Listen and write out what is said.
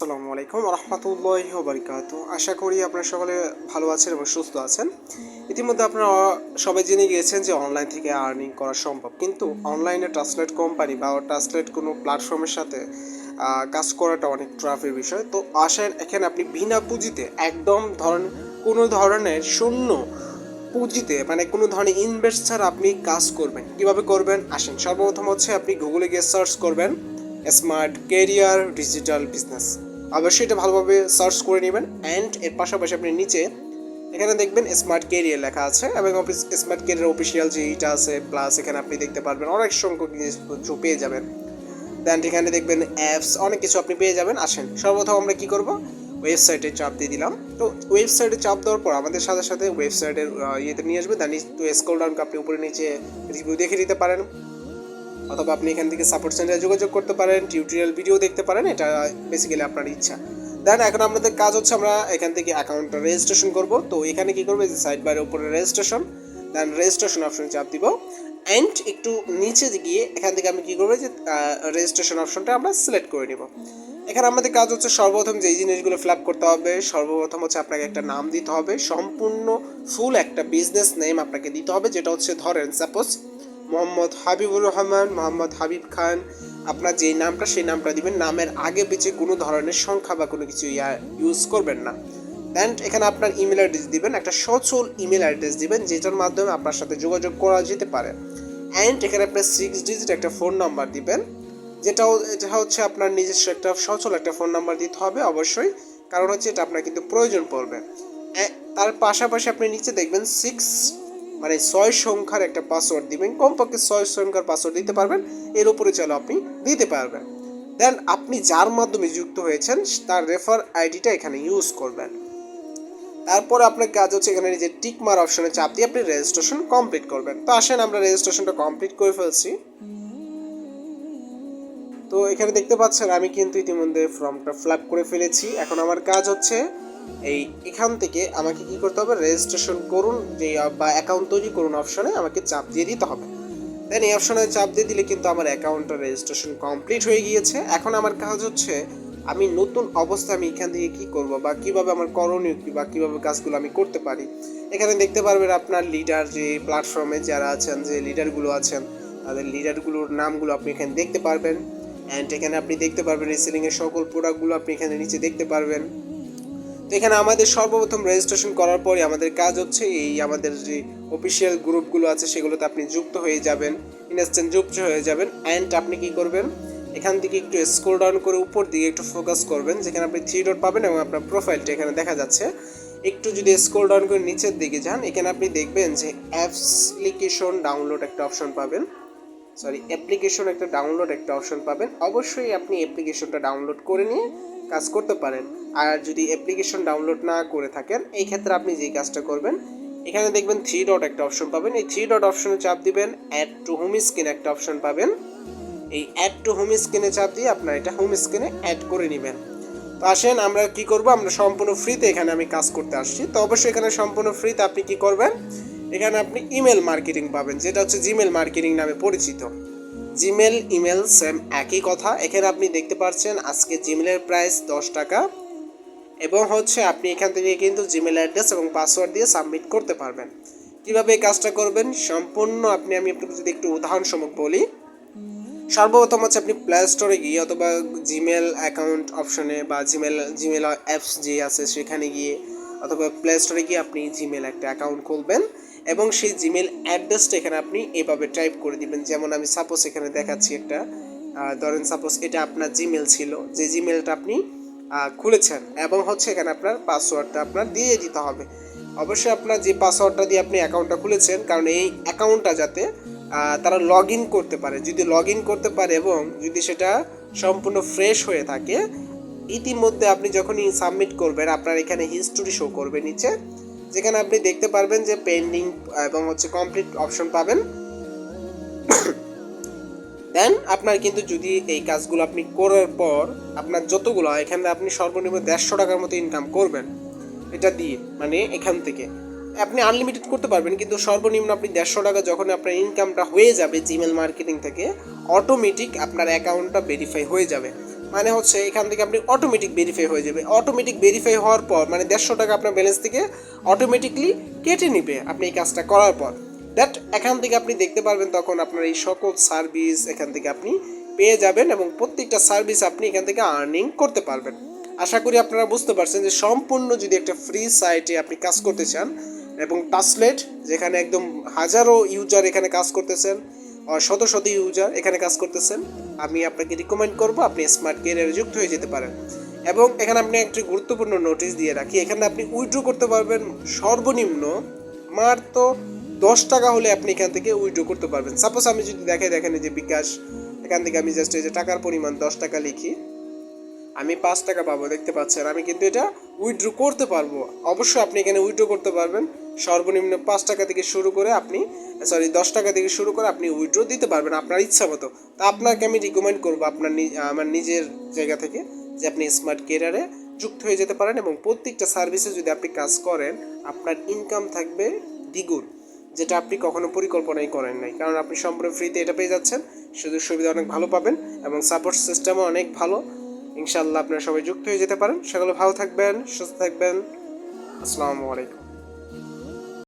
আসসালামু আলাইকুম রহমতুল্লাহি ওয়া বারাকাতুহু। আশা করি আপনারা সকলে ভালো আছেন এবং সুস্থ আছেন। ইতিমধ্যে আপনারা সবাই জেনে গিয়েছেন যে অনলাইন থেকে আর্নিং করা সম্ভব, কিন্তু অনলাইনে ট্রান্সলেট কোম্পানি বা ট্রান্সলেট কোনো প্ল্যাটফর্মের সাথে কাজ করাটা অনেক টাফের বিষয়। তো আসেন এখানে আপনি বিনা পুঁজিতে একদম কোনো ধরনের শূন্য পুঁজিতে, মানে কোনো ধরনের ইনভেস্ট ছাড়া আপনি কাজ করবেন। কিভাবে করবেন আসেন। সর্বপ্রথম হচ্ছে আপনি গুগলে গিয়ে সার্চ করবেন স্মার্ট ক্যারিয়ার ডিজিটাল বিজনেস। অবশ্যই এটা ভালোভাবে সার্চ করে নেবেন। অ্যান্ড এর পাশাপাশি আপনি নিচে এখানে দেখবেন স্মার্ট ক্যারিয়ার লেখা আছে এবং স্মার্ট ক্যারিয়ার অফিসিয়াল যে এইটা আছে, প্লাস এখানে আপনি দেখতে পারবেন অনেক সংখ্যক জিনিসপত্র পেয়ে যাবেন। দেন এখানে দেখবেন অ্যাপস, অনেক কিছু আপনি পেয়ে যাবেন। আসেন সর্বপ্রথম আমরা কি করব, ওয়েবসাইটে চাপ দিয়ে দিলাম। তো ওয়েবসাইটে চাপ দেওয়ার পর আমাদের সাথে সাথে ওয়েবসাইটের ইয়েতে নিয়ে আসবে। দেন একটু স্ক্রল ডাউন আপনি উপরে নিচে রিভিউ দেখে নিতে পারেন, অথবা আপনি এখান থেকে সাপোর্ট সেন্টারে যোগাযোগ করতে পারেন, টিউটোরিয়াল ভিডিও দেখতে পারেন, এটা বেসিক্যালি আপনার ইচ্ছা। দেন এখন আমাদের কাজ হচ্ছে আমরা এখান থেকে অ্যাকাউন্টটা রেজিস্ট্রেশন করব। তো এখানে কি করবে, যে সাইড বারের উপরে রেজিস্ট্রেশন, দেন রেজিস্ট্রেশন অপশনে চাপ দিব। অ্যান্ড একটু নিচে গিয়ে এখান থেকে আমি কী করবো, যে রেজিস্ট্রেশন অপশনটা আমরা সিলেক্ট করে নেব। এখানে আমাদের কাজ হচ্ছে সর্বপ্রথম যেই জিনিসগুলো ফিল আপ করতে হবে, সর্বপ্রথম হচ্ছে আপনাকে একটা নাম দিতে হবে, সম্পূর্ণ ফুল একটা বিজনেস নেম আপনাকে দিতে হবে, যেটা হচ্ছে ধরেন সাপোজ মোহাম্মদ হাবিবুর রহমান, মোহাম্মদ হাবিব খান। আপনার যেই নামটা সেই নামটা দিবেন, নামের আগে পিছিয়ে কোনো ধরনের সংখ্যা বা কোনো কিছু ইউজ করবেন না। দেন এখানে আপনার ইমেল অ্যাড্রেস দিবেন, একটা সচল ইমেল অ্যাড্রেস দিবেন যেটার মাধ্যমে আপনার সাথে যোগাযোগ করা যেতে পারে। অ্যান্ড এখানে আপনার 6 ডিজিট একটা ফোন নাম্বার দিবেন, যেটা হচ্ছে আপনার নিজস্ব একটা সচল একটা ফোন নাম্বার দিতে হবে অবশ্যই, কারণ হচ্ছে এটা আপনার কিন্তু প্রয়োজন পড়বে। তার পাশাপাশি আপনি নিচে দেখবেন 6 সংখ্যার একটা পাসওয়ার্ড দিবেন, কমপক্ষে 6 সংখ্যার পাসওয়ার্ড দিতে পারবেন, এর উপরে চাইলে আপনি দিতে পারবেন। দেন আপনি যার মাধ্যমে যুক্ত হয়েছেন তার রেফার আইডিটা এখানে ইউজ করবেন। তারপরে আপনার কাজ হচ্ছে এখানে যে টিক মার অপশনে চাপ দিয়ে আপনি রেজিস্ট্রেশন কমপ্লিট করবেন। তো আসেন আমরা রেজিস্ট্রেশনটা কমপ্লিট করে ফেলছি। তো এখানে দেখতে পাচ্ছেন আমি কিন্তু ইতিমধ্যে ফর্মটা ফিল আপ করে ফেলেছি। এখন আমার কাজ হচ্ছে এখান থেকে আমাকে কি করতে হবে, রেজিস্ট্রেশন করুন যে বা অ্যাকাউন্ট তৈরি করুন অপশনে আমাকে চাপ দিয়ে দিতে হবে। দেন এই অপশনে চাপ দিয়ে দিলে কিন্তু আমার অ্যাকাউন্টটা রেজিস্ট্রেশন কমপ্লিট হয়ে গিয়েছে। এখন আমার কাজ হচ্ছে আমি নতুন অবস্থায় আমি এখান থেকে কী করবো বা কীভাবে আমার করণীয় কী বা কীভাবে কাজগুলো আমি করতে পারি। এখানে দেখতে পারবেন আপনার লিডার, যে প্ল্যাটফর্মে যারা আছেন, যে লিডারগুলো আছেন তাদের লিডারগুলোর নামগুলো আপনি এখানে দেখতে পারবেন। অ্যান্ড এখানে আপনি দেখতে পারবেন রিসেলিংয়ের সকল প্রোডাক্টগুলো আপনি এখানে নিচে দেখতে পারবেন। তো এখানে আমাদের সর্বপ্রথম রেজিস্ট্রেশন করার পরে আমাদের কাজ হচ্ছে আমাদের যে অফিসিয়াল গ্রুপগুলো আছে সেগুলোতে আপনি যুক্ত হয়ে যাবেন, ইনস্ট্যান্ট যুক্ত হয়ে যাবেন। অ্যান্ড আপনি কি করবেন, এখান থেকে একটু স্ক্রল ডাউন করে উপর দিকে একটু ফোকাস করবেন, যেখানে আপনি 3 ডট পাবেন এবং আপনার প্রোফাইলটা এখানে দেখা যাচ্ছে। একটু যদি স্ক্রল ডাউন করে নিচের দিকে যান, এখানে আপনি দেখবেন যে অ্যাপ্লিকেশন ডাউনলোড একটা অপশন পাবেন, অ্যাপ্লিকেশন একটা ডাউনলোড একটা অপশন পাবেন। অবশ্যই আপনি অ্যাপ্লিকেশনটা ডাউনলোড করে নিয়ে কাজ করতে পারেন। আর যদি অ্যাপ্লিকেশন ডাউনলোড না করে থাকেন, এই ক্ষেত্রে আপনি যেই কাজটা করবেন, এখানে দেখবেন 3 ডট একটা অপশন পাবেন, এই 3 ডট অপশনে চাপ দিবেন, অ্যাড টু হোম স্ক্রিন একটা অপশন পাবেন। এই অ্যাড টু হোম স্ক্রিনে চাপ দিয়ে আপনার এটা হোম স্ক্রিনে অ্যাড করে নেবেন। তো আসেন আমরা কি করব, আমরা সম্পূর্ণ ফ্রিতে এখানে আমি কাজ করতে আসছি। তো অবশ্যই এখানে সম্পূর্ণ ফ্রিতে আপনি কি করবেন, এখানে আপনি ইমেল মার্কেটিং পাবেন, যেটা হচ্ছে জিমেল মার্কেটিং নামে পরিচিত। জিমেল ইমেল সেম একই কথা। এখানে আপনি দেখতে পাচ্ছেন আজকে জিমেলের প্রাইস 10 টাকা, এবং হচ্ছে আপনি এখান থেকে কিন্তু জিমেল অ্যাড্রেস এবং পাসওয়ার্ড দিয়ে সাবমিট করতে পারবেন। কীভাবে এই কাজটা করবেন সম্পূর্ণ আমি আপনাকে যদি একটু উদাহরণস্বরূপ বলি, সর্বপ্রথম হচ্ছে আপনি প্লে স্টোরে গিয়ে অথবা জিমেল অ্যাকাউন্ট অপশনে বা জিমেল অ্যাপস যে আছে সেখানে গিয়ে অথবা প্লে স্টোরে গিয়ে আপনি জিমেল একটা অ্যাকাউন্ট খুলবেন এবং সেই জিমেল অ্যাড্রেসটা এখানে আপনি এভাবে টাইপ করে দিবেন। যেমন আমি সাপোজ এখানে দেখাচ্ছি একটা, ধরেন সাপোজ এটা আপনার জিমেল ছিল, যে জিমেলটা আপনি খুলেছেন, এবং হচ্ছে এখানে আপনার পাসওয়ার্ডটা আপনার দিয়ে দিতে হবে। অবশ্যই আপনার যে পাসওয়ার্ডটা দিয়ে আপনি অ্যাকাউন্টটা খুলেছেন, কারণ এই অ্যাকাউন্টটা যাতে তারা লগ ইন করতে পারে, যদি লগ ইন করতে পারে এবং যদি সেটা সম্পূর্ণ ফ্রেশ হয়ে থাকে, ইতিমধ্যে আপনি যখনই সাবমিট করবেন আপনার এখানে হিস্টোরি শো করবে নিচে, যেখানে আপনি দেখতে পারবেন যে পেন্ডিং এবং হচ্ছে কমপ্লিট অপশন পাবেন। দেন আপনার কিন্তু যদি এই কাজগুলো আপনি করার পর আপনার যতগুলো এখানে আপনি সর্বনিম্ন 150 টাকার মতো ইনকাম করবেন এটা দিয়ে, মানে এখান থেকে আপনি আনলিমিটেড করতে পারবেন, কিন্তু সর্বনিম্ন আপনি 150 টাকা যখন আপনার ইনকামটা হয়ে যাবে জিমেল মার্কেটিং থেকে, অটোমেটিক আপনার অ্যাকাউন্টটা ভেরিফাই হয়ে যাবে। মানে হচ্ছে এখান থেকে আপনি অটোমেটিক ভেরিফাই হয়ে যাবে। অটোমেটিক ভেরিফাই হওয়ার পর মানে 150 টাকা আপনার ব্যালেন্স থেকে অটোমেটিকলি কেটে নিবে আপনি এই কাজটা করার পর। দ্যাট এখান থেকে আপনি দেখতে পারবেন তখন আপনার এই সকল সার্ভিস এখান থেকে আপনি পেয়ে যাবেন এবং প্রত্যেকটা সার্ভিস আপনি এখান থেকে আর্নিং করতে পারবেন। আশা করি আপনারা বুঝতে পারছেন যে সম্পূর্ণ যদি একটা ফ্রি সাইটে আপনি কাজ করতে চান এবং টাসলেট যেখানে একদম হাজারো ইউজার এখানে কাজ করতেছেন, শত শত ইউজার এখানে কাজ করতেছেন, আমি আপনাকে রিকমেন্ড করব আপনি স্মার্ট ক্যারিয়ারে যুক্ত হয়ে যেতে পারেন। এবং এখানে আপনি একটি গুরুত্বপূর্ণ নোটিশ দিয়ে রাখি, এখানে আপনি উইথড্র করতে পারবেন সর্বনিম্ন মাত্র 10 টাকা হলে আপনি এখান থেকে উইথড্র করতে পারবেন। সাপোজ আমি যদি দেখেন যে বিকাশ, এখান থেকে আমি জাস্ট এই যে টাকার পরিমাণ 10 টাকা লিখি, আমি 5 টাকা পাবো, দেখতে পাচ্ছেন আমি কিন্তু এটা উইথড্র করতে পারবো। অবশ্যই আপনি এখানে উইথড্র করতে পারবেন সর্বনিম্ন 5 টাকা থেকে শুরু করে আপনি 10 টাকা থেকে শুরু করে আপনি উইথড্র দিতে পারবেন আপনার ইচ্ছা মতো। তা আপনাকে আমি রিকমেন্ড করবো আমার নিজের জায়গা থেকে যে আপনি স্মার্ট ক্যারিয়ারে যুক্ত হয়ে যেতে পারেন এবং প্রত্যেকটা সার্ভিসে যদি আপনি কাজ করেন আপনার ইনকাম থাকবে দ্বিগুণ, যেটা আপনি কখনো পরিকল্পনাই করেন নাই, কারণ আপনি সম্পূর্ণ ফ্রিতে এটা পেয়ে যাচ্ছেন। সুযোগ সুবিধা অনেক ভালো পাবেন এবং সাপোর্ট সিস্টেমও অনেক ভালো। ইনশাআল্লাহ আপনারা সবাই যুক্ত হয়ে যেতে পারেন। সকলে ভালো থাকবেন, সুস্থ থাকবেন। আসসালামু আলাইকুম।